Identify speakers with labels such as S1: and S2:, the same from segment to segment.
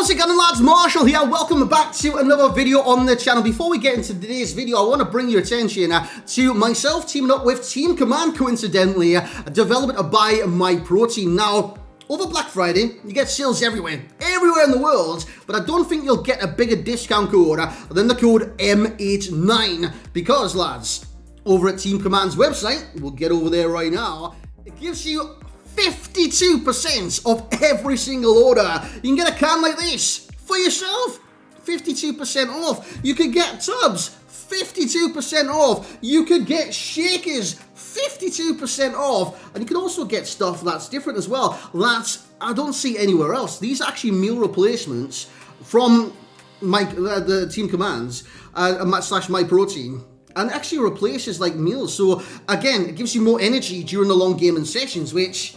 S1: How's it going, lads? Marshall here. Welcome back to another video on the channel. Before we get into today's video, I want to bring your attention to myself teaming up with Team Command, coincidentally, developed by MyProtein. Now, over Black Friday, you get sales everywhere in the world, but I don't think you'll get a bigger discount code than the code M89, because, lads, over at Team Command's website, we'll get over there right now, it gives you 52% of every single order. You can get a can like this for yourself. 52% off. You could get tubs. 52% off. You could get shakers. 52% off. And you can also get stuff that's different as well. That I don't see anywhere else. These are actually meal replacements from the Team Commands / MyProtein. And actually replaces like meals. So again, it gives you more energy during the long gaming sessions, which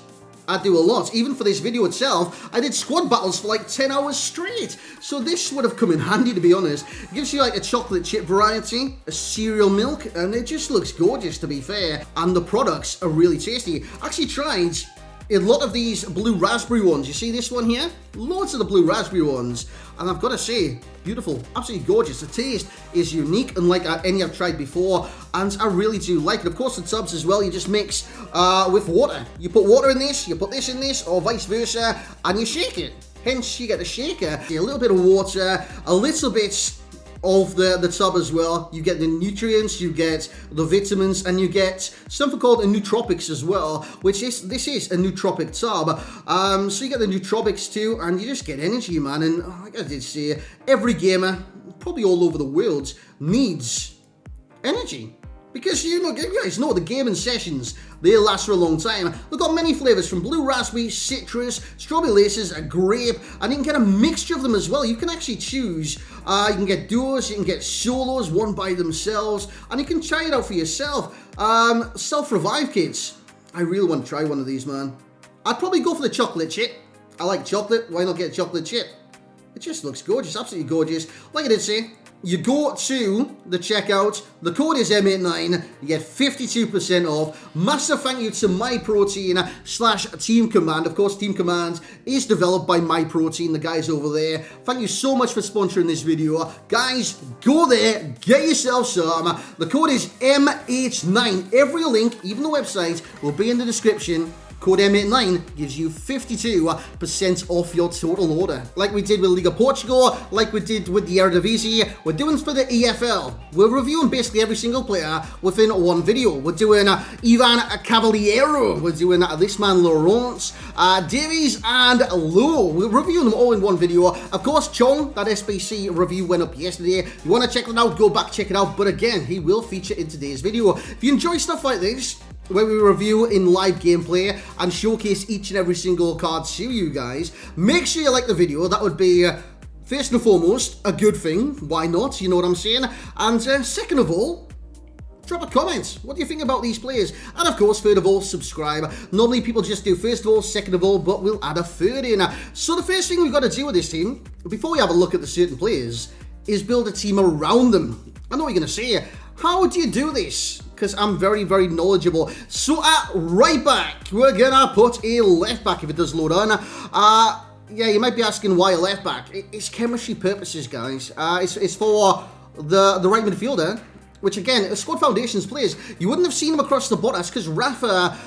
S1: I do a lot. Even for this video itself, I did squad battles for like 10 hours straight. So this would have come in handy, to be honest. It gives you like a chocolate chip variety, a cereal milk, and it just looks gorgeous, to be fair. And the products are really tasty. I actually tried a lot of these blue raspberry ones. You see this one here? Loads of the blue raspberry ones. And I've got to say, beautiful, absolutely gorgeous. The taste is unique, unlike any I've tried before, and I really do like it. Of course, the tubs as well, you just mix with water. You put water in this, you put this in this, or vice versa, and you shake it. Hence, you get a shaker. A little bit of water, a little bit of the tub as well. You get the nutrients, you get the vitamins, and you get something called a nootropics as well, which is, this is a nootropic tub. So you get the nootropics too, and you just get energy, man. And like I did say, every gamer, probably all over the world, needs energy. Because you guys know the gaming sessions, they last for a long time. They've got many flavours from blue raspberry, citrus, strawberry laces, a grape, and you can get a mixture of them as well. You can actually choose. You can get duos, you can get solos, one by themselves, and you can try it out for yourself. Self-revive kits. I really want to try one of these, man. I'd probably go for the chocolate chip. I like chocolate. Why not get a chocolate chip? It just looks gorgeous, absolutely gorgeous. Like I did say, you go to the checkout, the code is M89, you get 52% off. Massive thank you to MyProtein / Team Command. Of course, Team Command is developed by MyProtein, the guys over there. Thank you so much for sponsoring this video. Guys, go there, get yourself some. The code is M89. Every link, even the website, will be in the description. Code M89 gives you 52% off your total order. Like we did with League of Portugal, like we did with the Davies, we're doing for the EFL. We're reviewing basically every single player within one video. We're doing Cavaleiro, we're doing this man Laurent, Davies and Lowe. We're reviewing them all in one video. Of course, Chong, that SBC review went up yesterday. If you want to check it out, go back, check it out. But again, he will feature in today's video. If you enjoy stuff like this, where we review in live gameplay and showcase each and every single card to you guys, make sure you like the video. That would be, first and foremost, a good thing. Why not? You know what I'm saying? And second of all, drop a comment. What do you think about these players? And of course, third of all, subscribe. Normally people just do first of all, second of all, but we'll add a third in. So the first thing we've got to do with this team, before we have a look at the certain players, is build a team around them. I know what you're going to say. How do you do this? Because I'm very, very knowledgeable. So at right back, we're going to put a left back if it does load on. Yeah, you might be asking why a left back. It's chemistry purposes, guys. It's for the right midfielder, which again, Squad Foundations players, you wouldn't have seen him across the bottom because Rafa,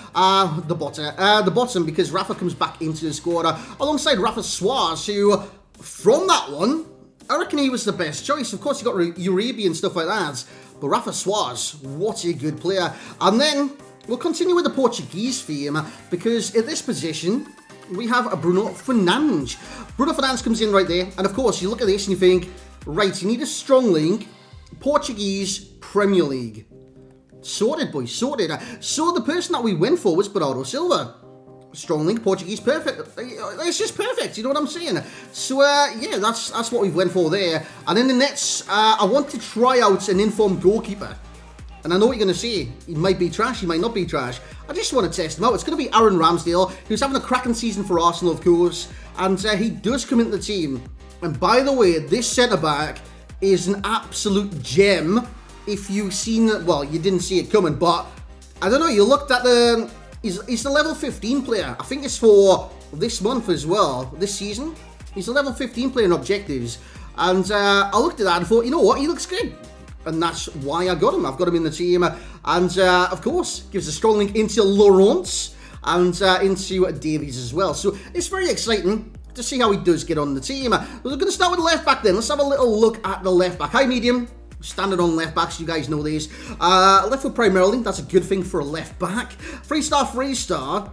S1: the bottom, because Rafa comes back into the squad alongside Rafa Suarez, who, from that one, I reckon he was the best choice. Of course, you got Uribe and stuff like that. But Rafa Suarez, what a good player. And then we'll continue with the Portuguese theme because at this position, we have a Bruno Fernandes. Bruno Fernandes comes in right there. And of course, you look at this and you think, right, you need a strong league, Portuguese Premier League. Sorted, boys, sorted. So the person that we went for was Bernardo Silva. Strong link, Portuguese, perfect. It's just perfect, you know what I'm saying? So, yeah, that's what we went for there. And in the nets, I want to try out an informed goalkeeper. And I know what you're going to say. He might be trash, he might not be trash. I just want to test him out. It's going to be Aaron Ramsdale, who's having a cracking season for Arsenal, of course. And he does come into the team. And by the way, this centre-back is an absolute gem. If you've seen, well, you didn't see it coming, but I don't know, you looked at the... He's the level 15 player. I think it's for this month as well, this season. He's a level 15 player in objectives. And I looked at that and thought, you know what, he looks good. And that's why I got him. I've got him in the team. And, of course, gives a strong link into Laurent and into Davies as well. So it's very exciting to see how he does get on the team. We're going to start with the left back then. Let's have a little look at the left back. High medium. Standard on left backs, you guys know these. Left foot primarily, that's a good thing for a left back. 3-star,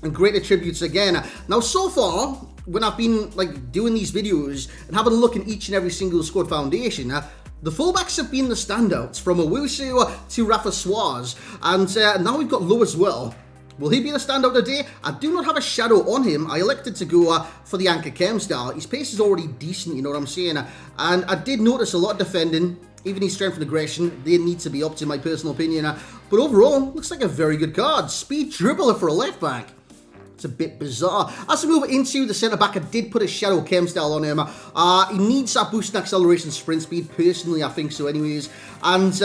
S1: and great attributes again. Now, so far, when I've been like doing these videos and having a look at each and every single squad foundation, the fullbacks have been the standouts, from Owusu to Rafa Suarez, and now we've got Lowe as well. Will he be the standout today? I do not have a shadow on him. I elected to go for the Anchor Chem style. His pace is already decent, you know what I'm saying? And I did notice a lot of defending, even his strength and aggression. They need to be up to my personal opinion. But overall, looks like a very good card. Speed dribbler for a left back. It's a bit bizarre. As we move into the centre back, I did put a Shadow Chem style on him. He needs that boost in acceleration, sprint speed. Personally, I think so anyways. And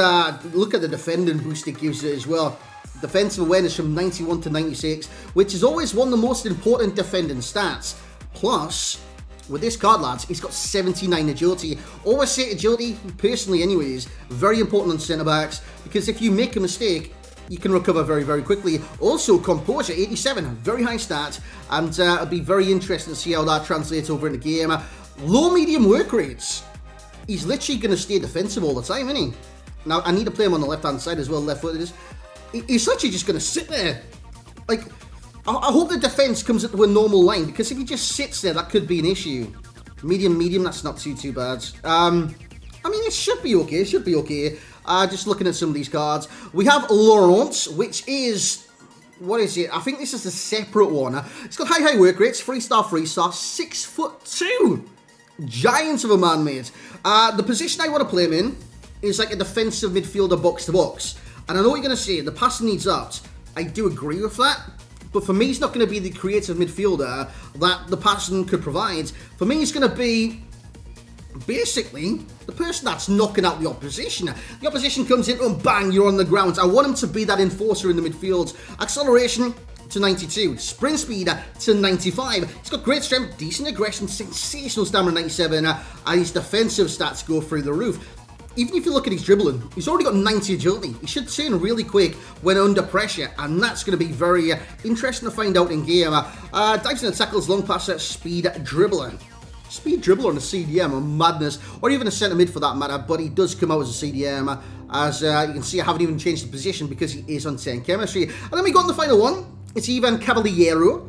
S1: look at the defending boost it gives it as well. Defensive awareness from 91 to 96, which is always one of the most important defending stats. Plus, with this card, lads, he's got 79 agility. Always say agility, personally anyways, very important on centre backs, because if you make a mistake, you can recover very, very quickly. Also, Composure, 87, very high stat, and it'll be very interesting to see how that translates over in the game. Low medium work rates. He's literally going to stay defensive all the time, isn't he? Now, I need to play him on the left-hand side as well, left-footed. He's literally just going to sit there. Like, I hope the defense comes into a normal line, because if he just sits there, that could be an issue. Medium, that's not too bad. I mean, it should be okay, just looking at some of these cards. We have Laurent, which is, what is it? I think this is a separate one. It's got high work rates, 3-star, 6'2". Giant of a man, mate. The position I want to play him in is like a defensive midfielder box-to-box. And I know what you're going to say, the passing needs out. I do agree with that. But for me, he's not going to be the creative midfielder that the passing could provide. For me, he's going to be basically the person that's knocking out the opposition. The opposition comes in and bang, you're on the ground. I want him to be that enforcer in the midfield. Acceleration to 92, sprint speed to 95. He's got great strength, decent aggression, sensational stamina 97, and his defensive stats go through the roof. Even if you look at his dribbling, he's already got 90 agility. He should turn really quick when under pressure, and that's going to be very interesting to find out in game. Dives in the tackles, long passer, speed dribbler. Speed dribbler on a CDM, a madness, or even a centre mid for that matter, but he does come out as a CDM. As you can see, I haven't even changed the position because he is on 10 chemistry. And then we got on the final one. It's even Cavaleiro.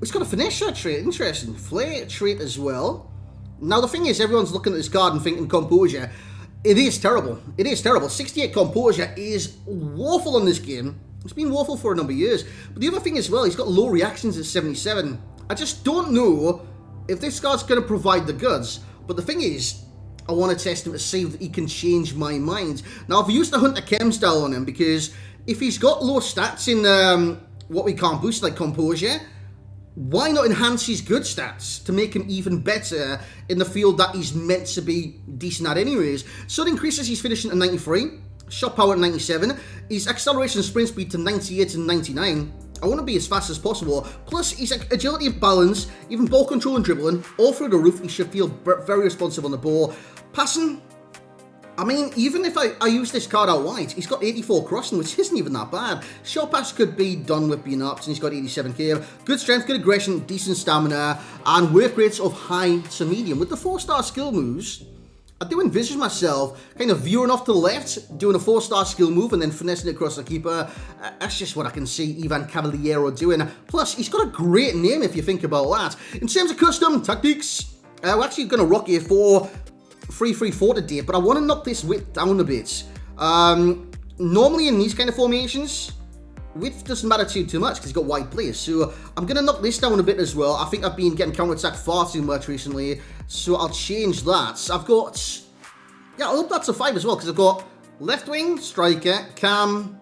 S1: He's got a finisher trait, interesting. Flair trait as well. Now the thing is, everyone's looking at this card and thinking Composure. It is terrible. 68 Composure is woeful on this game. It's been woeful for a number of years. But the other thing as well, he's got low reactions at 77. I just don't know if this card's going to provide the goods. But the thing is, I want to test him to see if he can change my mind. Now, I've used the Hunter Chem style on him because if he's got low stats in what we can't boost, like Composure, why not enhance his good stats to make him even better in the field that he's meant to be decent at anyways? So it increases his finishing to 93, shot power at 97, his acceleration and sprint speed to 98 and 99. I want to be as fast as possible. Plus, his agility and balance, even ball control and dribbling, all through the roof. He should feel very responsive on the ball. Passing, I mean, even if I use this card out wide, he's got 84 crossing, which isn't even that bad. Short pass could be done with being up, and he's got 87 km. Good strength, good aggression, decent stamina, and work rates of high to medium. With the 4-star skill moves, I do envisage myself kind of veering off to the left, doing a 4-star skill move, and then finessing it across the keeper. That's just what I can see Ivan Cavaleiro doing. Plus, he's got a great name if you think about that. In terms of custom tactics, we're actually going to rock here for 3-3-4 today, but I want to knock this width down a bit. Normally in these kind of formations, width doesn't matter too much because he's got wide players, so I'm going to knock this down a bit as well. I think I've been getting counter-attacked far too much recently, so I'll change that. I've got, yeah, I'll up that to 5 as well, because I've got left wing, striker, cam,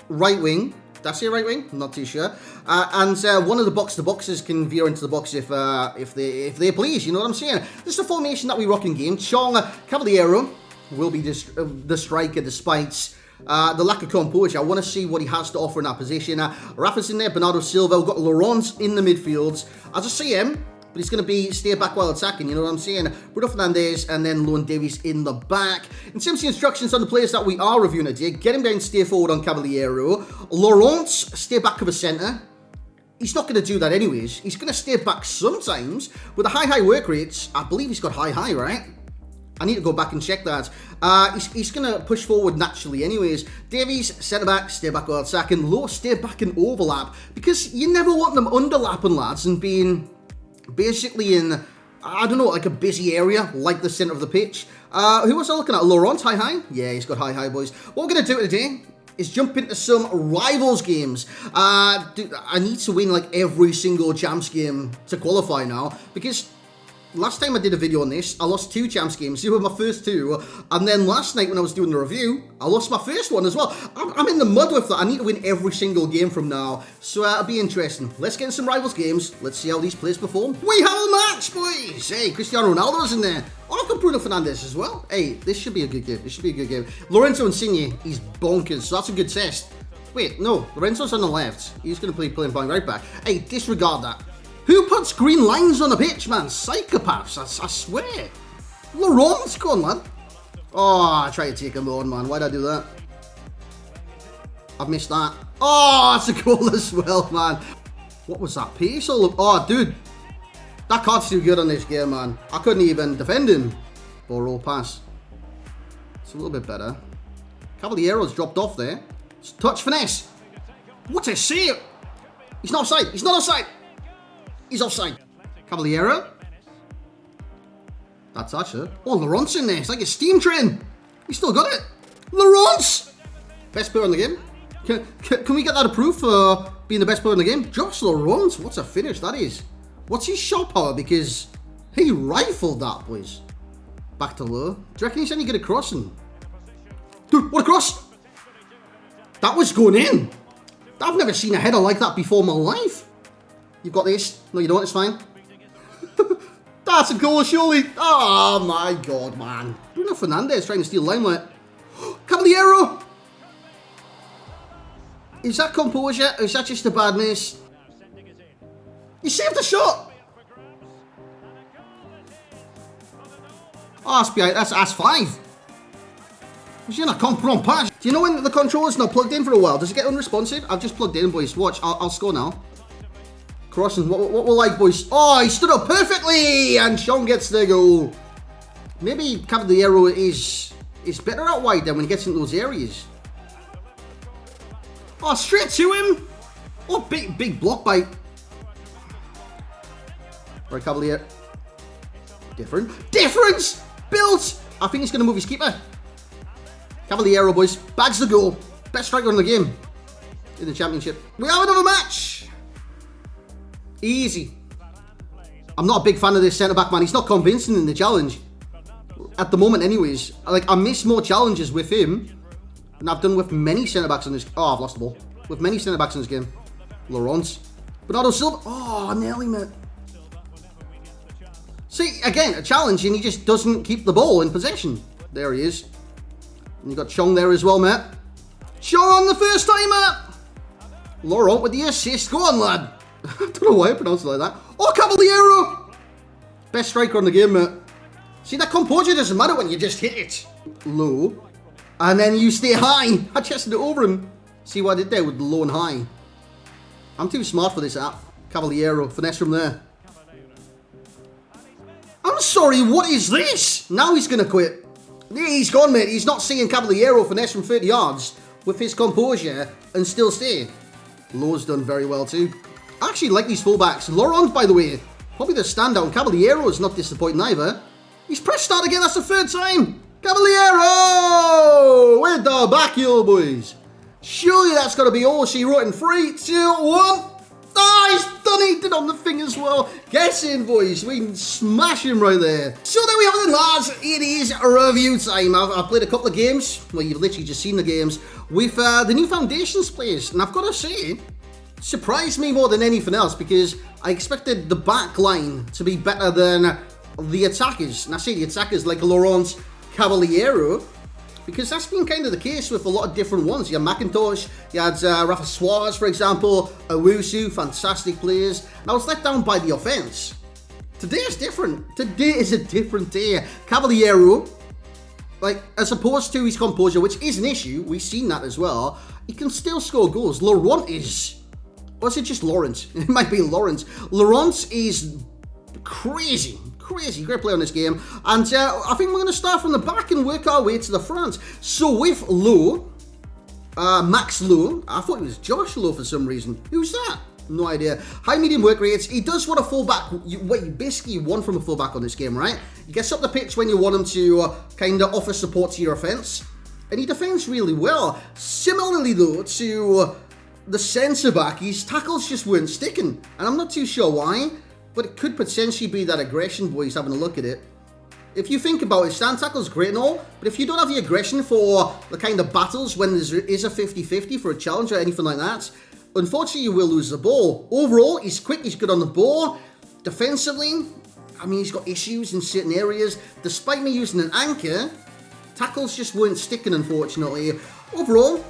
S1: right wing. Did I say right wing? I'm not too sure. And one of the box-to-boxes can veer into the box if they please, you know what I'm saying? This is the formation that we rock in game. Chong, Cavaleiro will be the striker despite the lack of composure. I want to see what he has to offer in that position. Rafa's in there, Bernardo Silva. We've got Laurent in the midfield. As a CM, but he's going to be stay back while attacking, you know what I'm saying? Bruno Fernandes and then Lowe and Davies in the back. In terms of the instructions on the players that we are reviewing today, get him down, stay forward on Cavaleiro. Laurent, stay back to the centre. He's not going to do that anyways. He's going to stay back sometimes. With the high work rates, I believe he's got high, right? I need to go back and check that. He's going to push forward naturally anyways. Davies, centre-back, stay back while attacking. Lowe, stay back and overlap. Because you never want them underlapping, lads, and being basically in, I don't know, like a busy area, like the centre of the pitch. Who was I looking at? Laurent, high? Yeah, he's got high, boys. What we're going to do today is jump into some rivals games. I need to win like every single champs game to qualify now, because last time I did a video on this, I lost 2 champs games. These were my first 2. And then last night when I was doing the review, I lost my first one as well. I'm in the mud with that. I need to win every single game from now. So it'll be interesting. Let's get in some rivals games. Let's see how these players perform. We have a match, boys. Hey, Cristiano Ronaldo's in there. Oh, I've got Bruno Fernandes as well. Hey, this should be a good game. Lorenzo Insigne, he's bonkers. So that's a good test. Wait, no. Lorenzo's on the left. He's going to be playing right back. Hey, disregard that. Who puts green lines on the pitch, man? Psychopaths, I swear. Laurent's gone, lad. Oh, I tried to take him on, man. Why'd I do that? I've missed that. Oh, that's a goal as well, man. What was that pace? Oh, dude. That card's too good on this game, man. I couldn't even defend him. Borrow pass. It's a little bit better. Cavaliero's dropped off there. Touch finesse. What a save. He's not offside. He's not offside. He's offside. Cavaleiro. That's actually. Oh, Laurent's in there. It's like a steam train. He's still got it. Laurent's best player in the game. Can we get that approved for being the best player in the game? Josh Laurent. What's a finish that is. What's his shot power? Because he rifled that, boys. Back to Lowe. Do you reckon he's any good at crossing? Dude, what a cross. That was going in. I've never seen a header like that before in my life. You've got this. No, you don't. It's fine. That's a goal, surely. Oh, my God, man. Bruno Fernandes trying to steal limelight. Cavaleiro. Is that Composure? Or is that just a bad miss? He saved the shot. Oh, that's 5. He's in a comprend pass. Do you know when the controller's not plugged in for a while? Does it get unresponsive? I've just plugged in, boys. Watch. I'll score now. Crossing, what we're like, boys. Oh, he stood up perfectly, and Chong gets the goal. Maybe Cavaleiro is better out wide then when he gets into those areas. Oh, straight to him. Oh, big block by. Right, Cavaleiro. Difference built. I think he's going to move his keeper. Cavaleiro, boys, bags the goal. Best striker in the game in the championship. We have another match. Easy. I'm not a big fan of this centre-back, man. He's not convincing in the challenge. At the moment, anyways. Like, I miss more challenges with him than I've done with many centre-backs in this... Oh, I've lost the ball. With many centre-backs in this game. Laurent. Bernardo Silva. Oh, nearly, mate. See, again, a challenge, and he just doesn't keep the ball in possession. There he is. And you've got Chong there as well, mate. Chong on the first timer. Laurent with the assist. Go on, lad. I don't know why I pronounced it like that. Oh, Cavaleiro! Best striker in the game, mate. See, that composure doesn't matter when you just hit it. Low. And then you stay high. I chested it over him. See what I did there with the low and high. I'm too smart for this app. Cavaleiro. Finesse from there. I'm sorry, what is this? Now he's going to quit. He's gone, mate. He's not seeing Cavaleiro finesse from 30 yards with his composure and still stay. Lowe's done very well too. I actually like these fullbacks. Laurent, by the way, probably the standout. Cavaleiro is not disappointing either. He's pressed start again. That's the 3rd time. Cavaleiro with the back heel, boys. Surely that's got to be all she wrote in 3, 2, 1. Oh, he's done it. Did on the thing as well. Get in, boys. We can smash him right there. So there we have it, lads. It is review time. I've played a couple of games. Well, you've literally just seen the games with the new Foundations players. And I've got to say, surprised me more than anything else because I expected the back line to be better than the attackers. And I say the attackers like Laurent, Cavaleiro, because that's been kind of the case with a lot of different ones. You had McIntosh, you had Rafa Suarez, for example, Owusu, fantastic players. And I was let down by the offense. Today is different. Today is a different day. Cavaleiro, like, as opposed to his composure, which is an issue, we've seen that as well, he can still score goals. Laurent is... Or is it just Laurent? It might be Laurent. Laurent is crazy. Crazy. Great play on this game. And I think we're going to start from the back and work our way to the front. So with Lowe, Max Lowe, I thought it was Josh Lowe for some reason. Who's that? No idea. High medium work rates. He does want a fullback. You basically want from a fullback on this game, right? He gets up the pitch when you want him to kind of offer support to your offense. And he defends really well. Similarly, though, to the centre-back, his tackles just weren't sticking. And I'm not too sure why, but it could potentially be that aggression, boys, having a look at it. If you think about it, stand tackle's great and all, but if you don't have the aggression for the kind of battles when there is a 50-50 for a challenge or anything like that, unfortunately, you will lose the ball. Overall, he's quick, he's good on the ball. Defensively, I mean, he's got issues in certain areas. Despite me using an anchor, tackles just weren't sticking, unfortunately. Overall,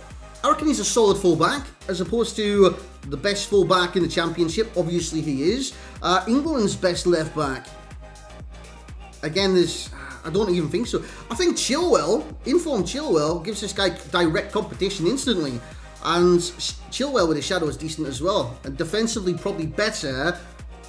S1: I reckon he's a solid fullback, as opposed to the best fullback in the championship. Obviously, he is. England's best left back. Again, I don't even think so. I think Chilwell, informed Chilwell, gives this guy direct competition instantly. And Chilwell with his shadow is decent as well. And defensively, probably better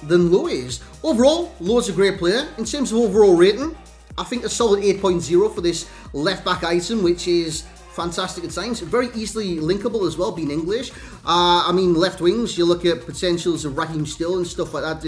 S1: than Lowe is. Overall, Lowe's a great player. In terms of overall rating, I think a solid 8.0 for this left-back item, which is fantastic at times. Very easily linkable as well, being English. I mean, left wings, you look at potentials of Raheem Still and stuff like that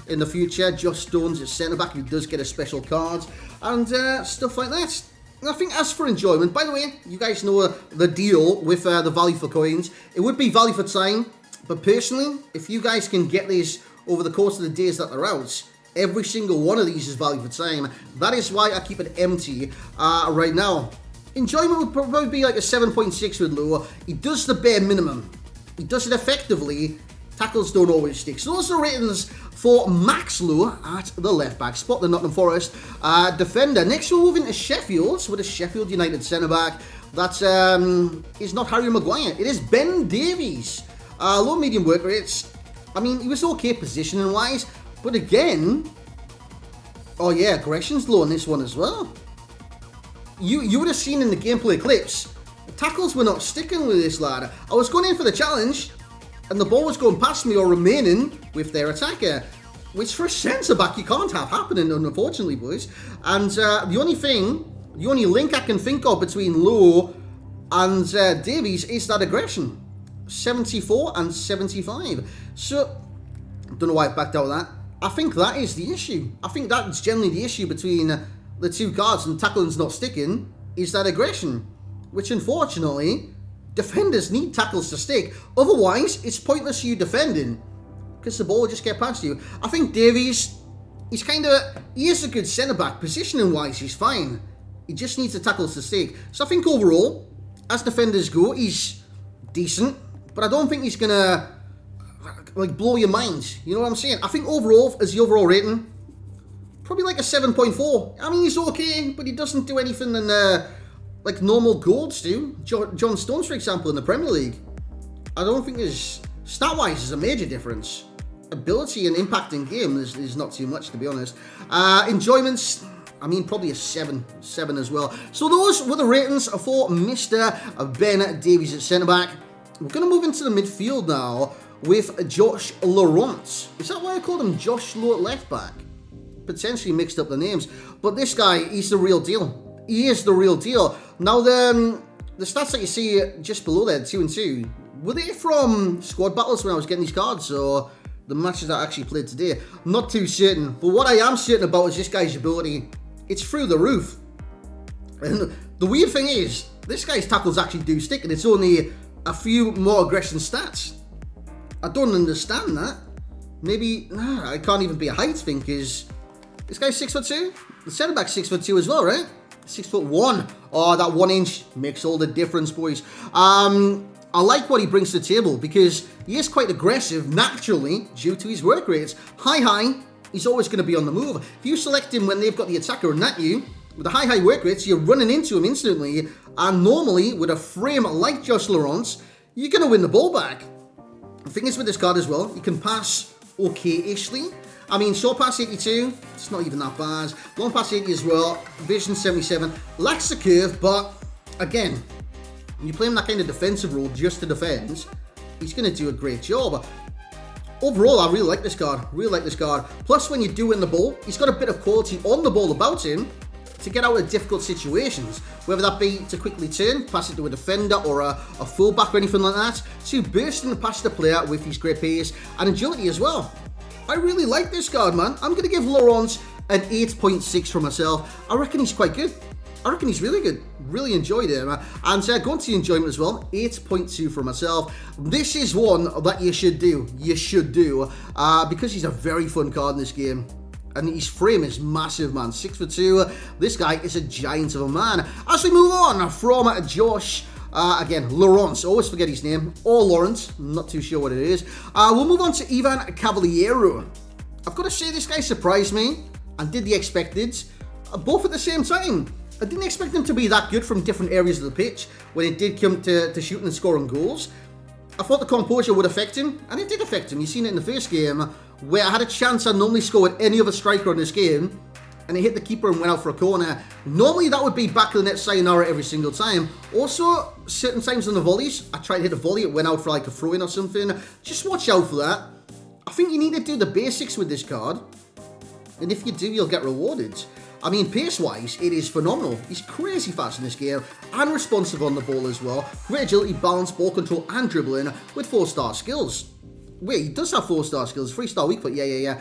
S1: in the future. Josh Stones at centre-back, who does get a special card. And stuff like that. I think as for enjoyment, by the way, you guys know the deal with the value for coins. It would be value for time, but personally, if you guys can get these over the course of the days that they're out, every single one of these is value for time. That is why I keep it empty right now. Enjoyment would probably be like a 7.6 with Lowe. He does the bare minimum. He does it effectively. Tackles don't always stick. So those are the ratings for Max Lowe at the left-back spot, the Nottingham Forest defender. Next, we're moving to Sheffield with a Sheffield United centre-back. That is not Harry Maguire. It is Ben Davies. Low medium work rates. I mean, he was okay positioning-wise, but again... Oh yeah, aggression's low on this one as well. You would have seen in the gameplay clips, the tackles were not sticking with this lad. I was going in for the challenge, and the ball was going past me or remaining with their attacker, which for a centre-back you can't have happening, unfortunately, boys. And the only link I can think of between Lowe and Davies is that aggression. 74 and 75. So, I don't know why I backed out of that. I think that is the issue. I think that's generally the issue between the two guards and tackling's not sticking, is that aggression. Which, unfortunately, defenders need tackles to stick. Otherwise, it's pointless you defending, because the ball will just get past you. I think Davies, he is a good centre-back. Positioning-wise, he's fine. He just needs the tackles to stick. So I think overall, as defenders go, he's decent. But I don't think he's going to blow your mind. You know what I'm saying? I think overall, as the overall rating, probably like a 7.4. I mean, he's okay, but he doesn't do anything like normal golds do. John Stones, for example, in the Premier League. I don't think there's, stat-wise, there's a major difference. Ability and impact in game is not too much, to be honest. Enjoyments, I mean, probably a 7 as well. So those were the ratings for Mr. Ben Davies at centre-back. We're going to move into the midfield now with Josh Laurent. Is that why I called him Josh Lowe at left-back? Potentially mixed up the names. But this guy, he's the real deal. He is the real deal. Now, the stats that you see just below there, 2 and 2, were they from squad battles when I was getting these cards, or the matches that I actually played today? I'm not too certain. But what I am certain about is this guy's ability. It's through the roof. And the weird thing is, this guy's tackles actually do stick, and it's only a few more aggression stats. I don't understand that. Maybe, I can't even be a height thing, because this guy's 6'2". The centre-back's 6'2" as well, right? 6'1". Oh, that 1 inch makes all the difference, boys. I like what he brings to the table, because he is quite aggressive naturally due to his work rates. High, he's always going to be on the move. If you select him when they've got the attacker and at you, with the high work rates, you're running into him instantly, and normally, with a frame like Josh Laurent's, you're going to win the ball back. The thing is with this card as well, you can pass okay-ishly. I mean, short pass 82, it's not even that bad. Long pass 80 as well. Vision 77, lacks the curve, but again, when you play him that kind of defensive role just to defend, he's going to do a great job. Overall, I really like this card. Really like this card. Plus, when you do win the ball, he's got a bit of quality on the ball about him to get out of difficult situations. Whether that be to quickly turn, pass it to a defender or a fullback or anything like that. To burst in past the player with his great pace and agility as well. I really like this card, man. I'm going to give Laurent an 8.6 for myself. I reckon he's quite good. I reckon he's really good. Really enjoyed him. And going to enjoyment as well. 8.2 for myself. This is one that you should do. You should do. Because he's a very fun card in this game. And his frame is massive, man. 6'2". This guy is a giant of a man. As we move on from Josh. Again, Laurent. Always forget his name. Or Laurent. Not too sure what it is. We'll move on to Cavaleiro. I've got to say, this guy surprised me. And did the expected. Both at the same time. I didn't expect him to be that good from different areas of the pitch when it did come to shooting and scoring goals. I thought the composure would affect him, and it did affect him. You've seen it in the first game, where I had a chance I normally score with any other striker in this game, and he hit the keeper and went out for a corner. Normally that would be back of the net sayonara every single time. Also, certain times on the volleys, I tried to hit a volley, it went out for like a throw-in or something. Just watch out for that. I think you need to do the basics with this card, and if you do, you'll get rewarded. I mean, pace-wise, it is phenomenal. He's crazy fast in this game, and responsive on the ball as well. Great agility, balance, ball control, and dribbling with 4-star skills. Wait, he does have 4-star skills. 3-star weak foot, yeah.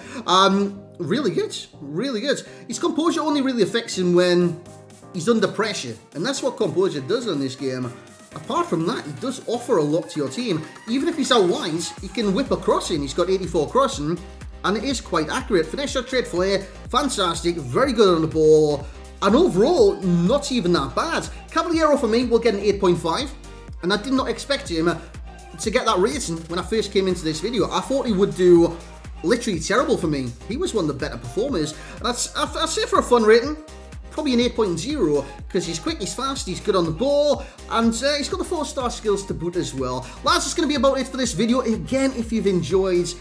S1: Really good, really good. His composure only really affects him when he's under pressure, and that's what composure does in this game. Apart from that, he does offer a lot to your team. Even if he's out wide, he can whip a crossing. He's got 84 crossing. And it is quite accurate. Finesse shot, trade flair, fantastic, very good on the ball, and overall, not even that bad. Cavaleiro for me will get an 8.5, and I did not expect him to get that rating when I first came into this video. I thought he would do literally terrible for me. He was one of the better performers, and I'd say for a fun rating, probably an 8.0, because he's quick, he's fast, he's good on the ball, and he's got the 4-star skills to boot as well. Lads, that's going to be about it for this video. Again, if you've enjoyed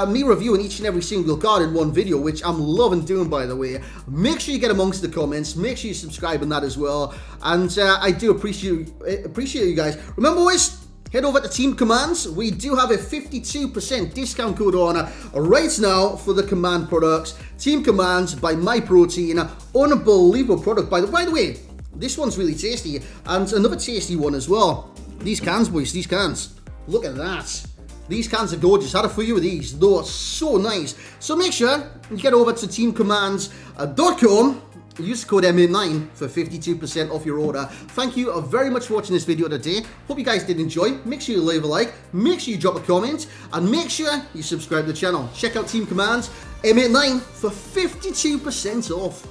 S1: me reviewing each and every single card in one video, which I'm loving doing, by the way, make sure you get amongst the comments, make sure you subscribe on that as well, and I do appreciate you guys. Remember, boys, head over to Team Commands. We do have a 52% discount code on right now for the Command products. Team Commands by MyProtein. Unbelievable product. By the way, this one's really tasty. And another tasty one as well. These cans, boys, these cans. Look at that. These cans are gorgeous. I had a few of these. They are so nice. So make sure you get over to teamcommands.com. Use code M89 for 52% off your order. Thank you very much for watching this video today. Hope you guys did enjoy. Make sure you leave a like, make sure you drop a comment, and make sure you subscribe to the channel. Check out Team Commands M89 for 52% off.